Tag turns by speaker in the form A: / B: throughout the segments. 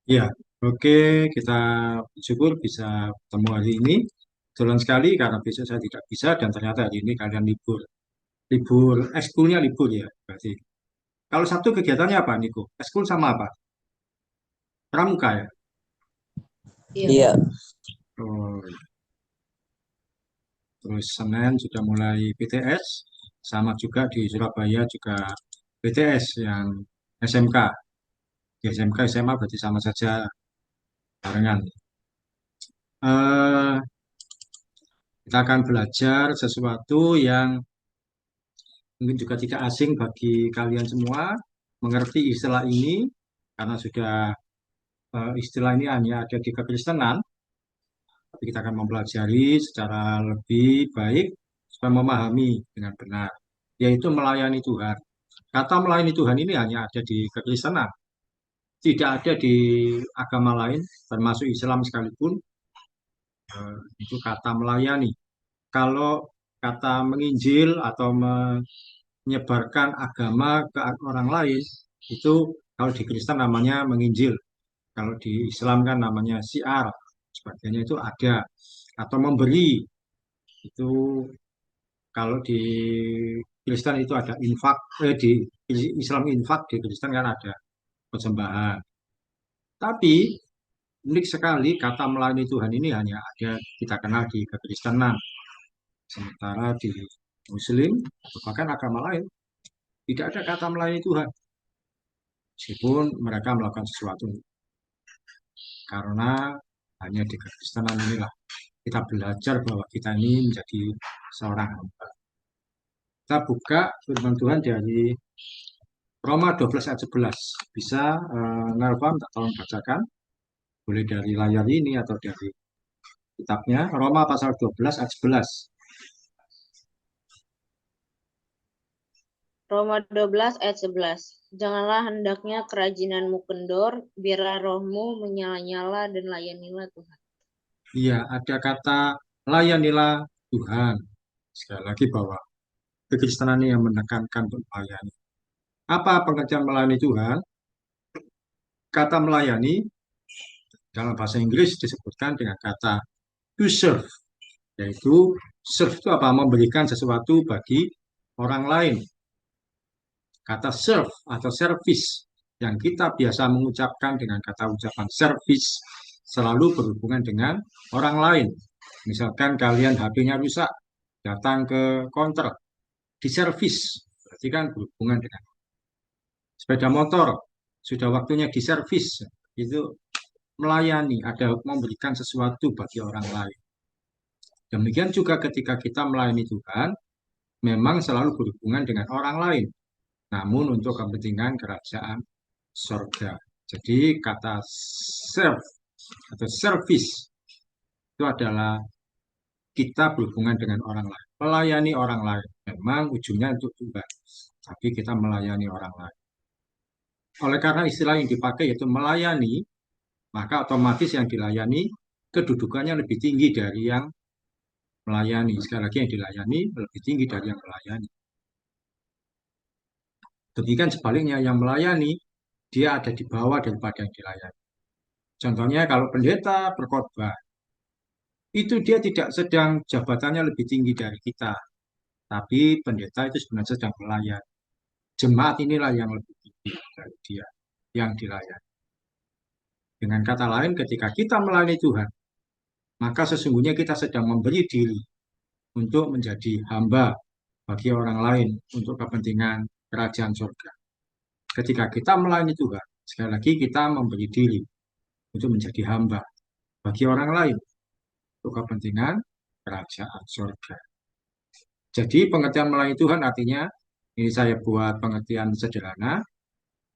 A: Ya, oke, kita bersyukur bisa ketemu hari ini. Kebetulan sekali karena besok saya tidak bisa dan ternyata hari ini kalian libur. Libur, ekskulnya libur ya, berarti. Kalau Sabtu kegiatannya apa, Niko? Ekskul sama apa? Pramuka ya?
B: Iya.
C: Iya,
A: Oh, iya. Terus Senin sudah mulai PTS, sama juga di Surabaya juga PTS yang SMK. Di SMK, SMA berarti sama saja barengan. Eh, kita akan belajar sesuatu yang mungkin juga tidak asing bagi kalian semua mengerti istilah ini karena sudah istilah ini hanya ada di kekristenan, tapi kita akan mempelajari secara lebih baik supaya memahami dengan benar, yaitu melayani Tuhan. Kata melayani Tuhan ini hanya ada di kekristenan, tidak ada di agama lain, termasuk Islam sekalipun. Itu kata melayani. Kalau kata menginjil atau menyebarkan agama ke orang lain, itu kalau di Kristen namanya menginjil, kalau di Islam kan namanya syiar, sebagainya itu ada. Atau memberi, itu kalau di Kristen itu ada infak, di Islam infak, di Kristen kan ada persembahan. Tapi unik sekali kata melayani Tuhan ini hanya ada kita kenal di kekristenan, sementara di Muslim atau bahkan agama lain tidak ada kata melayani Tuhan, meskipun mereka melakukan sesuatu. Karena hanya di kekristenan inilah kita belajar bahwa kita ini menjadi seorang hamba. Kita buka firman Tuhan dari Roma 12 ayat 11. Bisa Nelvan tolong bacakan, boleh dari layar ini atau dari kitabnya. Roma pasal 12 ayat 11.
B: Roma 12 ayat 11. Janganlah hendaknya kerajinanmu kendor, biarlah rohmu menyala-nyala dan layanilah Tuhan.
A: Iya, ada kata layanilah Tuhan. Sekali lagi bahwa kekristenan ini yang menekankan untuk melayani. Apa pengertian melayani Tuhan? Kata melayani dalam bahasa Inggris disebutkan dengan kata to serve, yaitu serve itu apa? Memberikan sesuatu bagi orang lain. Kata serve atau service yang kita biasa mengucapkan dengan kata ucapan service selalu berhubungan dengan orang lain. Misalkan kalian HP-nya rusak, datang ke counter, di service, berarti kan berhubungan dengan sepeda motor, sudah waktunya di servis, itu melayani, ada memberikan sesuatu bagi orang lain. Demikian juga ketika kita melayani Tuhan, memang selalu berhubungan dengan orang lain, namun untuk kepentingan kerajaan sorga. Jadi kata serve atau service itu adalah kita berhubungan dengan orang lain, melayani orang lain. Memang ujungnya untuk Tuhan, tapi kita melayani orang lain. Oleh karena istilah yang dipakai yaitu melayani, maka otomatis yang dilayani kedudukannya lebih tinggi dari yang melayani. Sekali lagi yang dilayani lebih tinggi dari yang melayani. Demikian sebaliknya yang melayani dia ada di bawah daripada yang dilayani. Contohnya kalau pendeta berkhotbah, itu dia tidak sedang jabatannya lebih tinggi dari kita, tapi pendeta itu sebenarnya sedang melayani. Jemaat inilah yang lebih tinggi dari dia, yang dilayani. Dengan kata lain, ketika kita melayani Tuhan, maka sesungguhnya kita sedang memberi diri untuk menjadi hamba bagi orang lain untuk kepentingan kerajaan surga. Ketika kita melayani Tuhan, sekali lagi kita memberi diri untuk menjadi hamba bagi orang lain untuk kepentingan kerajaan surga. Jadi pengertian melayani Tuhan artinya, ini saya buat pengertian sederhana,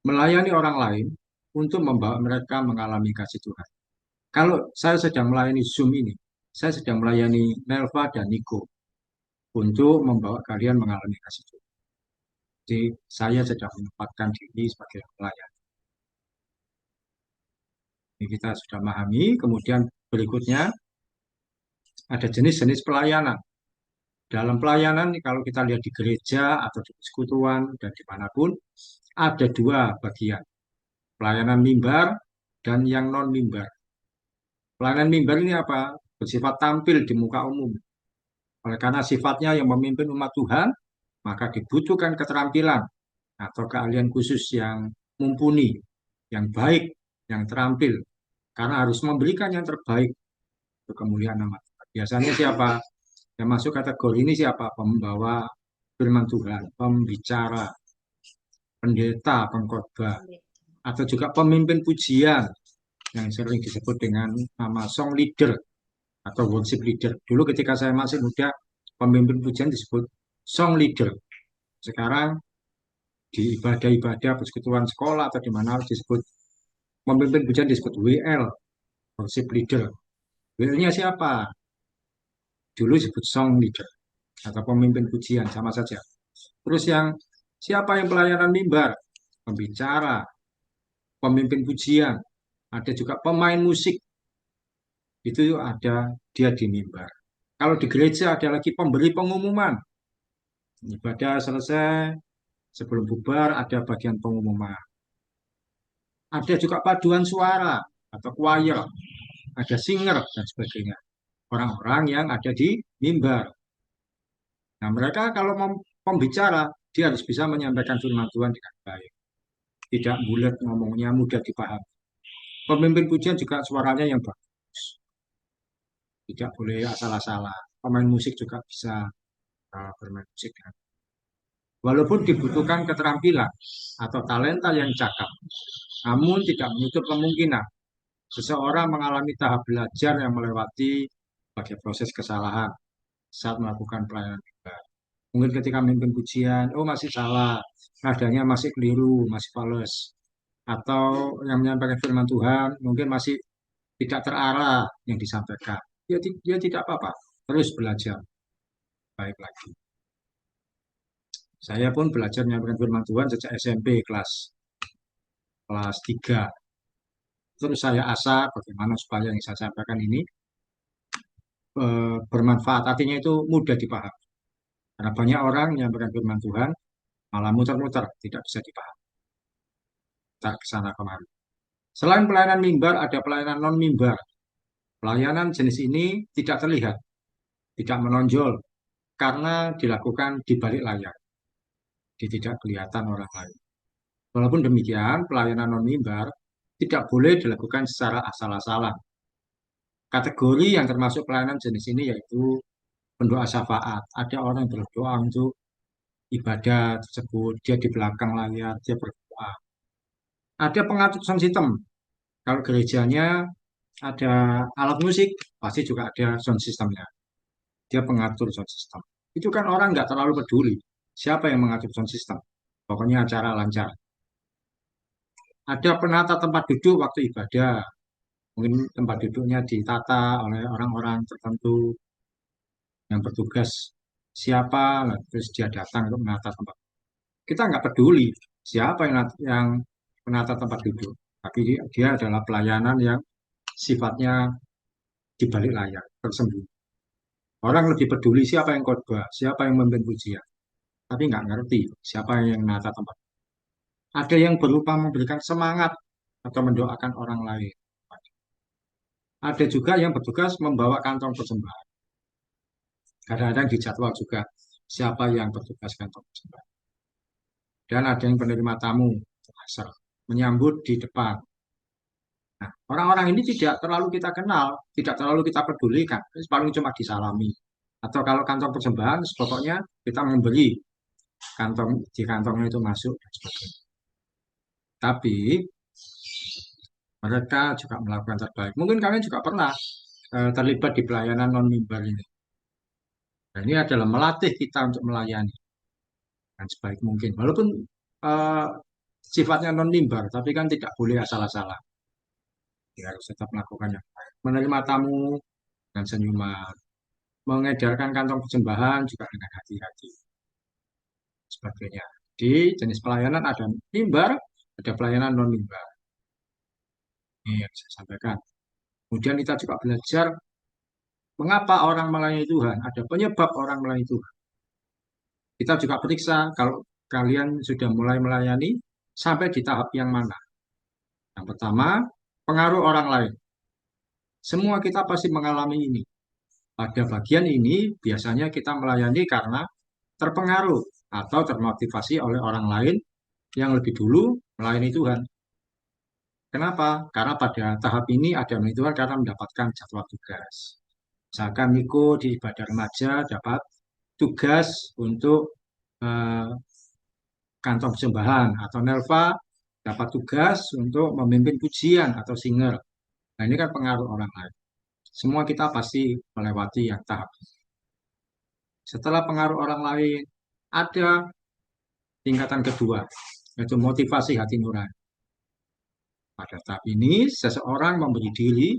A: melayani orang lain untuk membawa mereka mengalami kasih Tuhan. Kalau saya sedang melayani Zoom ini, saya sedang melayani Nelva dan Niko untuk membawa kalian mengalami kasih Tuhan. Jadi saya sedang menempatkan diri sebagai pelayan. Ini kita sudah memahami. Kemudian berikutnya ada jenis-jenis pelayanan. Dalam pelayanan kalau kita lihat di gereja atau di persekutuan dan dimanapun ada dua bagian. Pelayanan mimbar dan yang non-mimbar. Pelayanan mimbar ini apa? Bersifat tampil di muka umum. Oleh karena sifatnya yang memimpin umat Tuhan, maka dibutuhkan keterampilan atau keahlian khusus yang mumpuni, yang baik, yang terampil. Karena harus memberikan yang terbaik untuk kemuliaan nama Tuhan. Biasanya siapa? Yang masuk kategori ini siapa? Pembawa firman Tuhan, pembicara, pendeta, pengkhotbah, atau juga pemimpin pujian yang sering disebut dengan nama song leader atau worship leader. Dulu ketika saya masih muda, pemimpin pujian disebut song leader. Sekarang di ibadah-ibadah persekutuan sekolah atau di mana disebut pemimpin pujian disebut WL, worship leader. WL-nya siapa? Dulu disebut song leader atau pemimpin pujian, sama saja. Terus yang siapa yang pelayanan mimbar? Pembicara, pemimpin pujian, ada juga pemain musik, itu ada dia di mimbar. Kalau di gereja ada lagi pemberi pengumuman. Ibadah selesai, sebelum bubar ada bagian pengumuman. Ada juga paduan suara atau choir, ada singer dan sebagainya. Orang-orang yang ada di mimbar. Nah, mereka kalau mau pembicara, dia harus bisa menyampaikan firman Tuhan dengan baik. Tidak bulat ngomongnya, mudah dipahami. Pemimpin pujian juga suaranya yang bagus. Tidak boleh asal-asalan. Pemain musik juga bisa bermain musik. Walaupun dibutuhkan keterampilan atau talenta yang cakap, namun tidak menutup kemungkinan seseorang mengalami tahap belajar yang melewati sebagai proses kesalahan saat melakukan pelayanan ibadah. Mungkin ketika memimpin pujian, oh masih salah, nadanya masih keliru, masih fals. Atau yang menyampaikan firman Tuhan mungkin masih tidak terarah yang disampaikan. Dia tidak apa-apa, terus belajar baik lagi. Saya pun belajar menyampaikan firman Tuhan sejak SMP kelas 3. Terus saya asah bagaimana supaya yang saya sampaikan ini bermanfaat. Artinya itu mudah dipahami. Karena banyak orang yang menyampaikan firman Tuhan malah muter-muter, tidak bisa dipahami. Tak ke sana kemari. Selain pelayanan mimbar, ada pelayanan non-mimbar. Pelayanan jenis ini tidak terlihat, tidak menonjol, karena dilakukan di balik layar, tidak kelihatan orang lain. Walaupun demikian, pelayanan non-mimbar tidak boleh dilakukan secara asal-asalan. Kategori yang termasuk pelayanan jenis ini yaitu pendoa syafaat. Ada orang yang berdoa untuk ibadah tersebut, dia di belakang layar, dia berdoa. Ada pengatur sound system. Kalau gerejanya ada alat musik, pasti juga ada sound systemnya. Dia pengatur sound system. Itu kan orang nggak terlalu peduli siapa yang mengatur sound system. Pokoknya acara lancar. Ada penata tempat duduk waktu ibadah. Mungkin tempat duduknya ditata oleh orang-orang tertentu yang bertugas siapa, nah, terus dia datang untuk menata tempat. Kita nggak peduli siapa yang menata tempat duduk, tapi dia adalah pelayanan yang sifatnya di balik layar, tersembunyi. Orang lebih peduli siapa yang khotbah, siapa yang memimpin pujian, tapi nggak ngerti siapa yang menata tempat. Ada yang berupa memberikan semangat atau mendoakan orang lain. Ada juga yang bertugas membawa kantong persembahan. Kadang-kadang dijadwal juga siapa yang bertugas kantong persembahan. Dan ada yang penerima tamu, menyambut di depan. Nah, orang-orang ini tidak terlalu kita kenal, tidak terlalu kita pedulikan, paling cuma disalami. Atau kalau kantong persembahan, pokoknya kita memberi kantong di kantongnya itu masuk dan sebagainya. Tapi mereka juga melakukan terbaik. Mungkin kalian juga pernah terlibat di pelayanan non mimbar ini. Dan ini adalah melatih kita untuk melayani dan sebaik mungkin. Walaupun eh, sifatnya non mimbar, tapi kan tidak boleh asal-asalan. Dia harus tetap melakukan yang baik. Menerima tamu dan senyuman. Mengedarkan kantong persembahan juga dengan hati-hati. Sebagainya. Di jenis pelayanan ada mimbar, ada pelayanan non mimbar. Ini yang saya sampaikan. Kemudian kita juga belajar mengapa orang melayani Tuhan. Ada penyebab orang melayani Tuhan. Kita juga periksa kalau kalian sudah mulai melayani sampai di tahap yang mana. Yang pertama, pengaruh orang lain. Semua kita pasti mengalami ini. Pada bagian ini biasanya kita melayani karena terpengaruh atau termotivasi oleh orang lain yang lebih dulu melayani Tuhan. Kenapa? Karena pada tahap ini ada melayani Tuhan karena mendapatkan jadwal tugas. Misalkan Niko di ibadah remaja dapat tugas untuk eh, kantong persembahan, atau Nelva dapat tugas untuk memimpin pujian atau singer. Nah, ini kan pengaruh orang lain. Semua kita pasti melewati yang tahap. Setelah pengaruh orang lain, ada tingkatan kedua, yaitu motivasi hati nurani. Pada tahap ini, seseorang memberi diri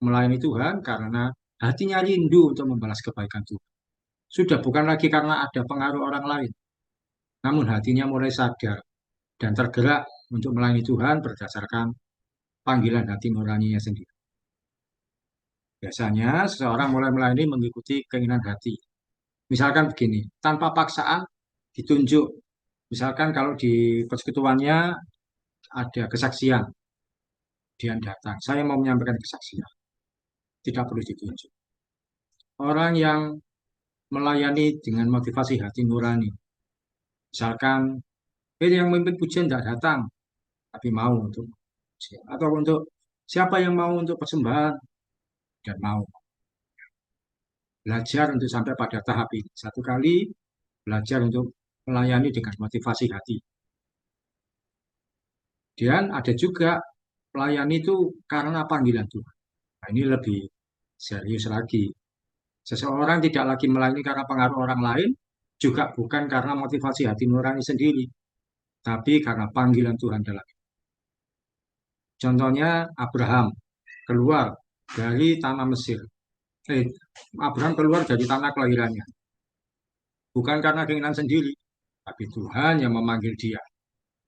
A: melayani Tuhan karena hatinya rindu untuk membalas kebaikan Tuhan. Sudah bukan lagi karena ada pengaruh orang lain, namun hatinya mulai sadar dan tergerak untuk melayani Tuhan berdasarkan panggilan hati nuraninya sendiri. Biasanya seseorang mulai melayani mengikuti keinginan hati. Misalkan begini, tanpa paksaan ditunjuk. Misalkan kalau di persekutuannya ada kesaksian, dia datang. Saya mau menyampaikan kesaksian, tidak perlu ditunjuk. Orang yang melayani dengan motivasi hati nurani. Misalkan, yang memimpin pujian tidak datang, tapi mau untuk pujian. Atau untuk siapa yang mau untuk persembahan dan mau. Belajar untuk sampai pada tahap ini. Satu kali belajar untuk melayani dengan motivasi hati. Dan ada juga melayani itu karena panggilan Tuhan. Nah, ini lebih serius lagi. Seseorang tidak lagi melayani karena pengaruh orang lain, juga bukan karena motivasi hati nurani sendiri, tapi karena panggilan Tuhan dalam. Contohnya Abraham keluar dari tanah Mesir. Eh, Abraham keluar dari tanah kelahirannya, bukan karena keinginan sendiri, tapi Tuhan yang memanggil dia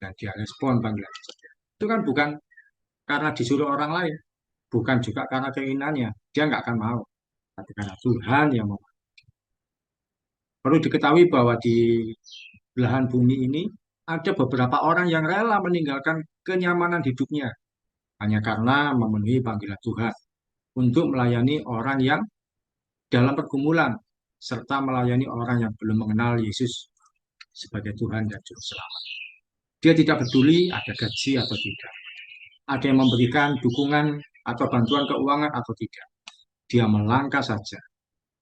A: dan dia respon panggilan tersebut. Itu kan bukan karena disuruh orang lain, bukan juga karena keinginannya, dia nggak akan mau, tapi karena Tuhan yang mau. Perlu diketahui bahwa di belahan bumi ini ada beberapa orang yang rela meninggalkan kenyamanan hidupnya hanya karena memenuhi panggilan Tuhan untuk melayani orang yang dalam pergumulan serta melayani orang yang belum mengenal Yesus sebagai Tuhan dan Juru Selamat. Dia tidak peduli ada gaji atau tidak, ada yang memberikan dukungan atau bantuan keuangan atau tidak. Dia melangkah saja,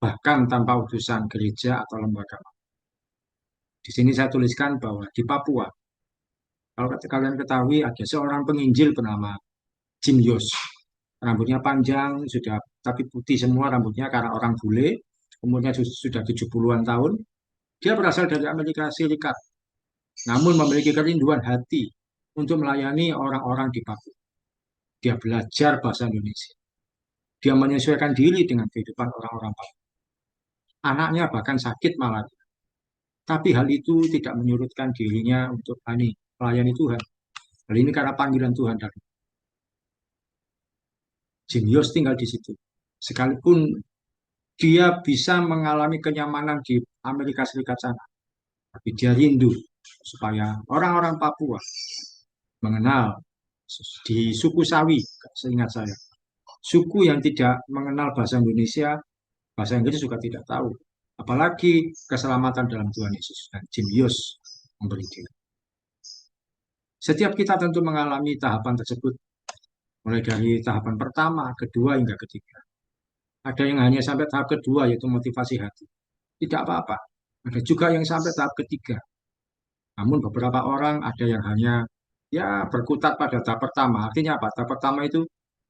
A: bahkan tanpa utusan gereja atau lembaga. Di sini saya tuliskan bahwa di Papua, kalau kalian ketahui ada seorang penginjil bernama Jim Yos. Rambutnya panjang, sudah tapi putih semua rambutnya karena orang bule. Umurnya sudah 70-an tahun. Dia berasal dari Amerika Serikat, namun memiliki kerinduan hati untuk melayani orang-orang di Papua. Dia belajar bahasa Indonesia. Dia menyesuaikan diri dengan kehidupan orang-orang Papua. Anaknya bahkan sakit malah. Tapi hal itu tidak menyurutkan dirinya untuk melayani Tuhan. Hal ini karena panggilan Tuhan dari Jenius tinggal di situ. Sekalipun dia bisa mengalami kenyamanan di Amerika Serikat sana, tapi dia rindu supaya orang-orang Papua mengenal di suku Sawi, seingat saya. Suku yang tidak mengenal bahasa Indonesia, bahasa Inggris juga tidak tahu. Apalagi keselamatan dalam Tuhan Yesus. Dan Jenius memberi diri. Setiap kita tentu mengalami tahapan tersebut, mulai dari tahapan pertama, kedua, hingga ketiga. Ada yang hanya sampai tahap kedua, yaitu motivasi hati. Tidak apa-apa. Ada juga yang sampai tahap ketiga. Namun beberapa orang ada yang hanya berkutat pada tahap pertama. Artinya apa? Tahap pertama itu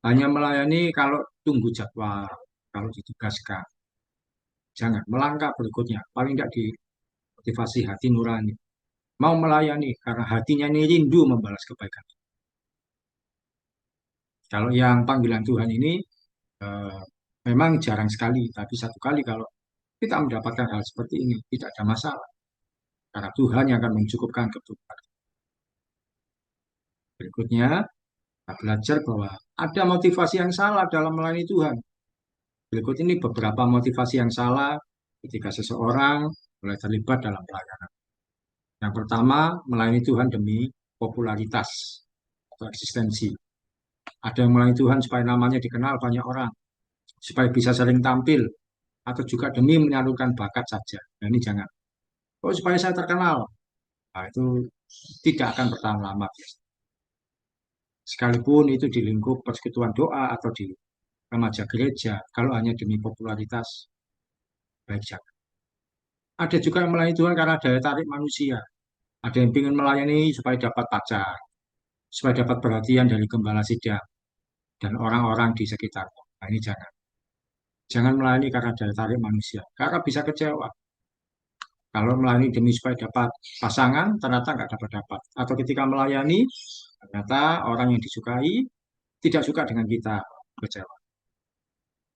A: hanya melayani kalau tunggu jadwal, kalau ditugaskan. Jangan melangkah berikutnya. Paling tidak di motivasi hati nurani. Mau melayani karena hatinya ini rindu membalas kebaikan. Kalau yang panggilan Tuhan ini eh, memang jarang sekali, tapi satu kali kalau kita mendapatkan hal seperti ini tidak ada masalah. Karena Tuhan yang akan mencukupkan kebutuhan. Berikutnya, kita belajar bahwa ada motivasi yang salah dalam melayani Tuhan. Berikut ini beberapa motivasi yang salah ketika seseorang mulai terlibat dalam pelayanan. Yang pertama, melayani Tuhan demi popularitas atau eksistensi. Ada yang melayani Tuhan supaya namanya dikenal banyak orang, supaya bisa sering tampil, atau juga demi menyalurkan bakat saja. Nah, ini jangan. Oh, supaya saya terkenal. Nah, itu tidak akan bertahan lama. Sekalipun itu di lingkup persekutuan doa atau di remaja gereja, kalau hanya demi popularitas, baik jangan. Ada juga yang melayani Tuhan karena daya tarik manusia. Ada yang ingin melayani supaya dapat pacar, supaya dapat perhatian dari gembala sidang dan orang-orang di sekitarnya. Nah, ini jangan. Jangan melayani karena daya tarik manusia, karena bisa kecewa. Kalau melayani demi supaya dapat pasangan, ternyata nggak dapat-dapat. Atau ketika melayani, ternyata orang yang disukai tidak suka dengan kita, kecewa.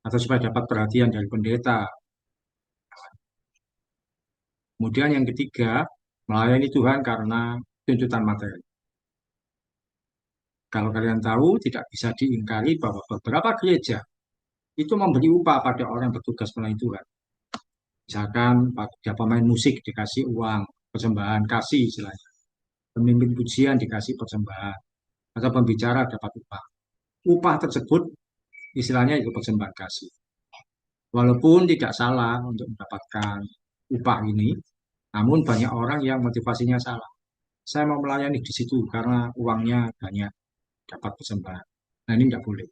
A: Atau supaya dapat perhatian dari pendeta. Kemudian yang ketiga, melayani Tuhan karena tuntutan materi. Kalau kalian tahu, tidak bisa diingkari bahwa beberapa gereja itu memberi upah pada orang yang bertugas melayani Tuhan. Misalkan pada pemain musik dikasih uang, persembahan kasih istilahnya. Pemimpin pujian dikasih persembahan. Atau pembicara dapat upah. Upah tersebut istilahnya itu persembahan kasih. Walaupun tidak salah untuk mendapatkan upah ini, namun banyak orang yang motivasinya salah. Saya mau melayani di situ karena uangnya banyak, dapat persembahan. Nah, ini tidak boleh.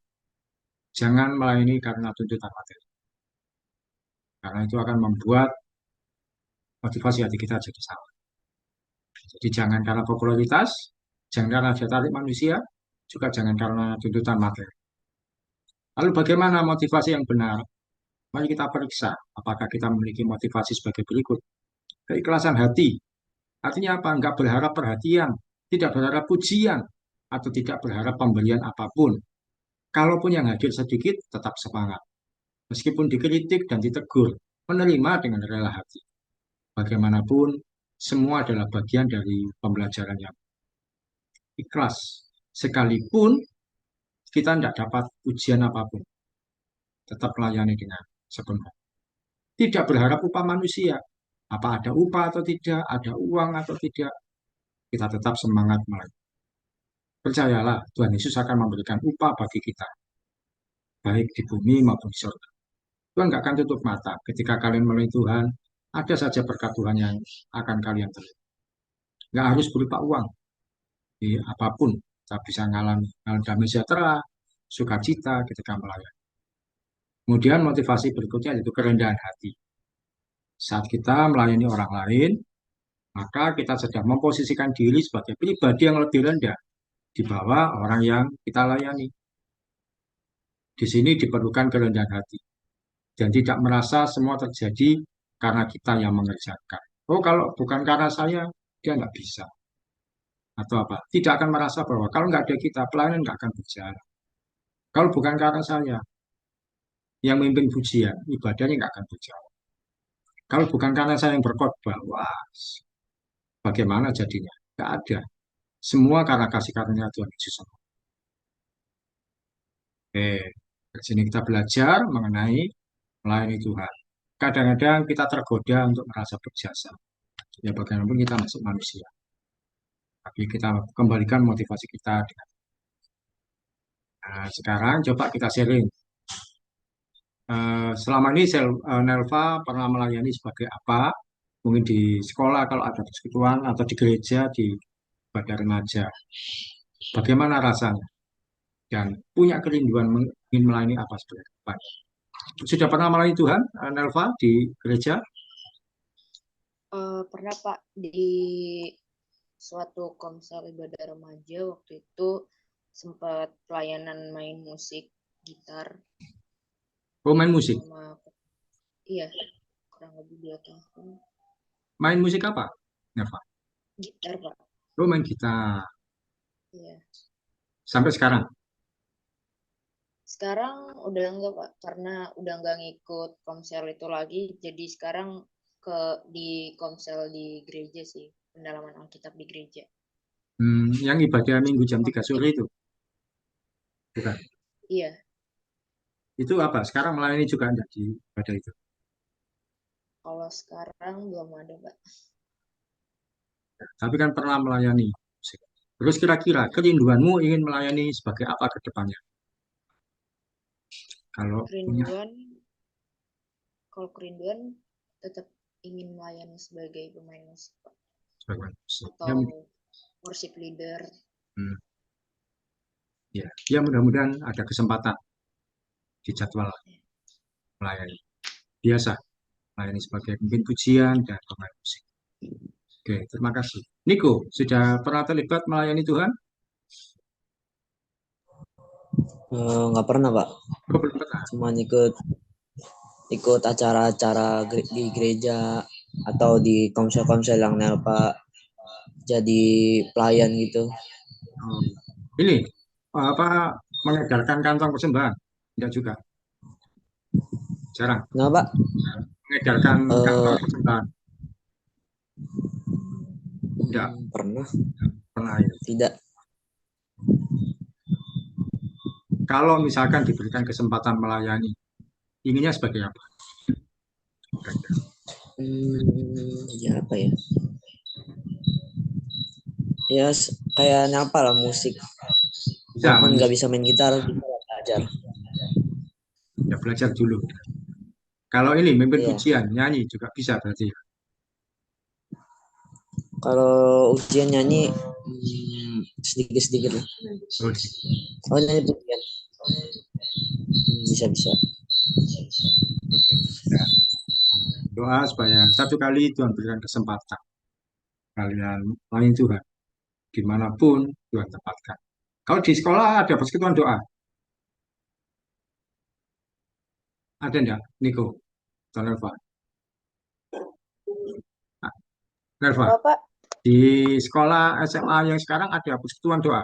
A: Jangan melayani karena tuntutan materi. Karena itu akan membuat motivasi hati kita jadi salah. Jadi jangan karena popularitas, jangan karena daya tarik manusia, juga jangan karena tuntutan materi. Lalu bagaimana motivasi yang benar? Mari kita periksa apakah kita memiliki motivasi sebagai berikut. Keikhlasan hati. Artinya apa? Enggak berharap perhatian, tidak berharap pujian, atau tidak berharap pemberian apapun. Kalaupun yang hadir sedikit, tetap semangat. Meskipun dikritik dan ditegur, menerima dengan rela hati. Bagaimanapun, semua adalah bagian dari pembelajaran yang ikhlas. Sekalipun kita tidak dapat ujian apapun, tetap melayani dengan sepenuh. Tidak berharap upah manusia. Apa ada upah atau tidak, ada uang atau tidak, kita tetap semangat melayani. Percayalah, Tuhan Yesus akan memberikan upah bagi kita, baik di bumi maupun di surga. Tuhan nggak akan tutup mata. Ketika kalian melayani Tuhan, ada saja berkat Tuhan yang akan kalian terima. Nggak harus berupa uang, di apapun. Kita bisa ngalami damai sejahtera, sukacita ketika melayani. Kemudian motivasi berikutnya yaitu kerendahan hati. Saat kita melayani orang lain, maka kita sedang memposisikan diri sebagai pribadi yang lebih rendah di bawah orang yang kita layani. Di sini diperlukan kerendahan hati dan tidak merasa semua terjadi karena kita yang mengerjakan. Oh, kalau bukan karena saya, dia nggak bisa. Atau apa? Tidak akan merasa bahwa kalau nggak ada kita, pelayanan nggak akan berjalan. Kalau bukan karena saya, yang memimpin pujian, ibadahnya nggak akan berjalan. Kalau bukan karena saya yang berkhotbah, wah, bagaimana jadinya? Nggak ada. Semua karena kasih karunia Tuhan Yesus. Oke, di sini kita belajar mengenai melayani Tuhan. Kadang-kadang kita tergoda untuk merasa berjasa. Ya bagaimanapun kita masih manusia. Tapi kita kembalikan motivasi kita. Nah, sekarang coba kita sharing. Selama ini Nelva pernah melayani sebagai apa? Mungkin di sekolah kalau ada persekutuan atau di gereja di ibadah remaja. Bagaimana rasanya? Dan punya kerinduan ingin melayani apa sebenarnya? Sudah pernah melayani Tuhan, Nelva, di gereja?
B: Pernah Pak di suatu komsel ibadah remaja waktu itu sempat pelayanan main musik gitar
A: Oh, main musik.
B: sama iya kurang lebih 2 tahun
A: Main musik apa, Nelva?
B: gitar Pak.
A: Oh, main gitar.
B: Iya.
A: Sampai sekarang.
B: Sekarang udah enggak Pak karena udah enggak ngikut komsel itu lagi jadi sekarang ke di komsel di gereja sih pendalaman Alkitab di gereja.
A: Yang ibadah Minggu jam 3
B: Makasih.
A: sore itu, bukan?
B: Iya,
A: Itu apa? Sekarang melayani juga enggak di ibadah itu?
B: kalau sekarang belum ada Pak.
A: Tapi kan pernah melayani musik. Terus kira-kira kerinduanmu ingin melayani sebagai apa ke depannya? Kalau punya
B: Kerinduan, kalau kerinduan tetap ingin melayani sebagai pemain musik Pak,
A: sebagai musik. Ya,
B: atau worship leader.
A: hmm, ya, ya mudah-mudahan ada kesempatan di jadwal melayani. Biasa melayani sebagai pemimpin pujian dan pemain musik. Oke, terima kasih. Niko, sudah pernah terlibat melayani Tuhan?
C: Nggak pernah Pak,
A: Oh, belum pernah.
C: cuma ikut ikut acara-acara di gereja atau di komsel-komsel yang Nelpa jadi pelayan gitu.
A: Oh, ini apa mengedarkan kantong persembahan? Tidak juga, jarang.
C: Nah Pak,
A: Mengedarkan kantong
C: eh,
A: persembahan. Tidak
C: pernah
A: pernah ya.
C: tidak.
A: Kalau misalkan diberikan kesempatan melayani, inginnya sebagai apa?
C: Ya apa ya? Ya kayak Nelpa lah musik.
A: Bisa,
C: Walaupun nggak bisa main gitar, bisa belajar.
A: ya belajar dulu. Kalau ini memimpin
C: Iya.
A: pujian, nyanyi juga bisa berarti.
C: Kalau ujian nyanyi sedikit-sedikit lah.
A: Oh,
C: Oh nyanyi pujian. Bisa bisa.
A: oke. Ya, doa supaya satu kali Tuhan berikan kesempatan kalian lain Tuhan dimanapun Tuhan tempatkan. Kalau di sekolah ada persekutuan doa, ada enggak, Niko atau Nelva? Nah, Nelva,
B: Apa Pak?
A: di sekolah SMA yang sekarang ada persekutuan doa.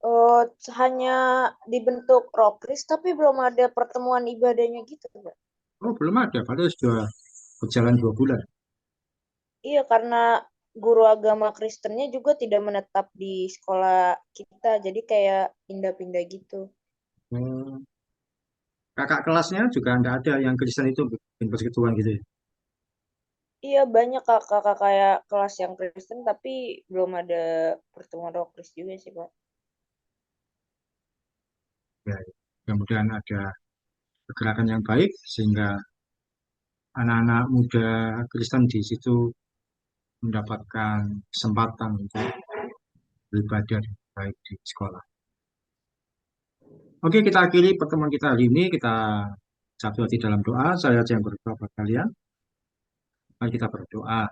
B: Oh, hanya dibentuk rokris tapi belum ada pertemuan ibadahnya gitu Pak.
A: Oh, belum ada, padahal sudah berjalan 2 bulan.
B: Iya, karena guru agama Kristennya juga tidak menetap di sekolah kita, jadi kayak pindah-pindah gitu.
A: Hmm, kakak kelasnya juga enggak ada yang Kristen itu bikin persekutuan gitu ya.
B: Iya, banyak kakak-kakak kayak kelas yang Kristen, tapi belum ada pertemuan rokris juga sih, Pak.
A: Ya, mudah-mudahan ada pergerakan yang baik sehingga anak-anak muda Kristen di situ mendapatkan kesempatan untuk beribadah dengan baik di sekolah. Oke, kita akhiri pertemuan kita hari ini. Kita satu hati dalam doa. Saya aja yang berdoa buat kalian. Mari kita berdoa.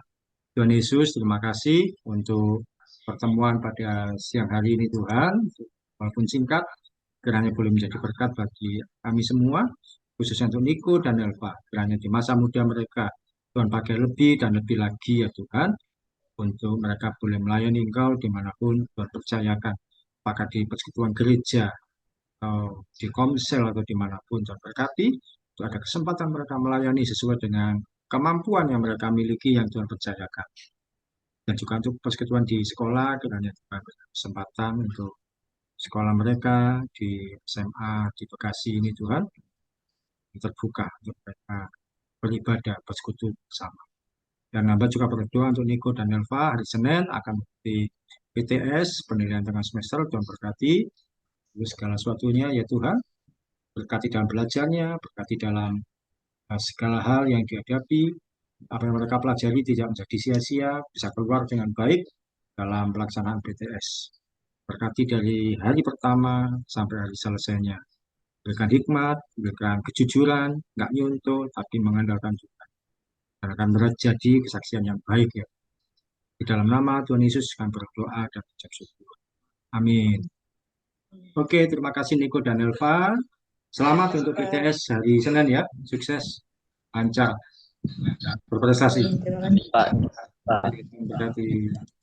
A: Tuhan Yesus, terima kasih untuk pertemuan pada siang hari ini Tuhan. Walaupun singkat, kiranya boleh menjadi berkat bagi kami semua, khususnya untuk Niko dan Elva. Kiranya di masa muda mereka, Tuhan pakai lebih dan lebih lagi ya Tuhan, untuk mereka boleh melayani Engkau dimanapun Tuhan percayakan. Apakah di persekutuan gereja, atau di komsel, atau dimanapun Tuhan berkati, itu ada kesempatan mereka melayani sesuai dengan kemampuan yang mereka miliki yang Tuhan percayakan. Dan juga untuk persekutuan di sekolah, kiranya Tuhan beri kesempatan untuk sekolah mereka di SMA di Bekasi ini Tuhan terbuka untuk mereka beribadah bersekutu bersama. Dan hamba juga berdoa untuk Niko dan Nelva hari Senin akan mengikuti PTS penilaian tengah semester. Tuhan berkati segala sesuatunya ya Tuhan, berkati dalam belajarnya, berkati dalam segala hal yang dihadapi, apa yang mereka pelajari tidak menjadi sia-sia, bisa keluar dengan baik dalam pelaksanaan PTS. Berkati dari hari pertama sampai hari selesainya. Berikan hikmat, berikan kejujuran, nggak nyuntuh, tapi mengandalkan Tuhan. Dan akan menjadi kesaksian yang baik ya. Di dalam nama Tuhan Yesus akan berdoa dan ucap syukur. Amin. Oke, terima kasih Niko dan Elva. Selamat untuk PTS hari Senin ya. Sukses, lancar, berprestasi.
B: Amin, terima kasih.
C: Pak.
A: Berkati.